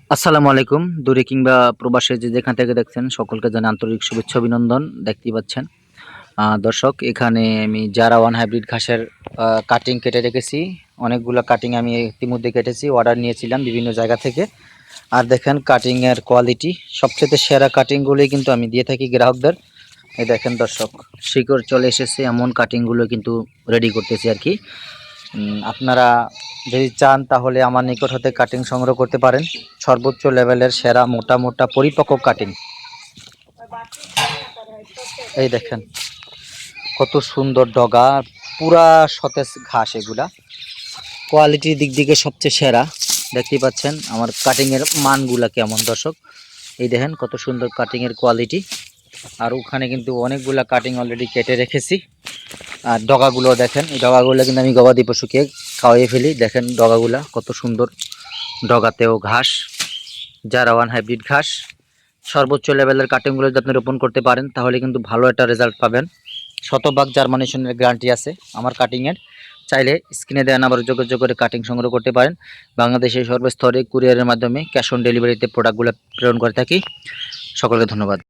আসসালামু আলাইকুম। দূরে কিংবা প্রবাসে যে যেখান থেকে দেখছেন সকলকে জানাই আন্তরিক শুভেচ্ছা অভিনন্দন। দেখতেই পাচ্ছেন দর্শক এখানে আমি জারা ওয়ান হাইব্রিড ঘাসের কাটিং কেটে রেখেছি। অনেকগুলো কাটিং আমি ইতিমধ্যে কেটেছি, অর্ডার নিয়েছিলাম বিভিন্ন জায়গা থেকে। আর দেখেন কাটিংয়ের কোয়ালিটি সবচেয়ে সেরা কাটিংগুলোই কিন্তু আমি দিয়ে থাকি গ্রাহকদের। এই দেখেন দর্শক, শিকড় চলে এসেছে এমন কাটিংগুলো কিন্তু রেডি করতেছি আর কি। আপনারা যদি চান তাহলে আমার নিকট হতে কাটিং সংগ্রহ করতে পারেন। সর্বোচ্চ লেভেলের সেরা মোটা মোটা পরিপক্ক কাটিং। এই দেখেন কত সুন্দর ডগা, পুরা সতেজ ঘাস, এগুলা কোয়ালিটির দিক থেকে সবচেয়ে সেরা। দেখতেই পাচ্ছেন আমার কাটিংয়ের মানগুলা কেমন দর্শক। এই দেখেন কত সুন্দর কাটিংয়ের কোয়ালিটি। আর ওখানে কিন্তু অনেকগুলা কাটিং অলরেডি কেটে রেখেছি। আর ডগাগুলো দেখেন, এই ডগাগুলো কিন্তু আমি গবাদি পশুকে খাওয়াইয়ে ফেলি। দেখেন ডগাগুলা কত সুন্দর, ডগাতেও ঘাস, জারা ওয়ান হাইব্রিড ঘাস। সর্বোচ্চ লেভেলের কাটিংগুলো যদি আপনি রোপণ করতে পারেন তাহলে কিন্তু ভালো একটা রেজাল্ট পাবেন। শতভাগ জার্মানেশনের গ্যারান্টি আছে আমার কাটিংয়ের। চাইলে স্ক্রিনে দেওয়া নাম্বারে যোগাযোগ করে কাটিং সংগ্রহ করতে পারেন। বাংলাদেশের সর্বস্তরে কুরিয়ারের মাধ্যমে ক্যাশ অন ডেলিভারিতে প্রোডাক্টগুলো প্রেরণ করে থাকি। সকলকে ধন্যবাদ।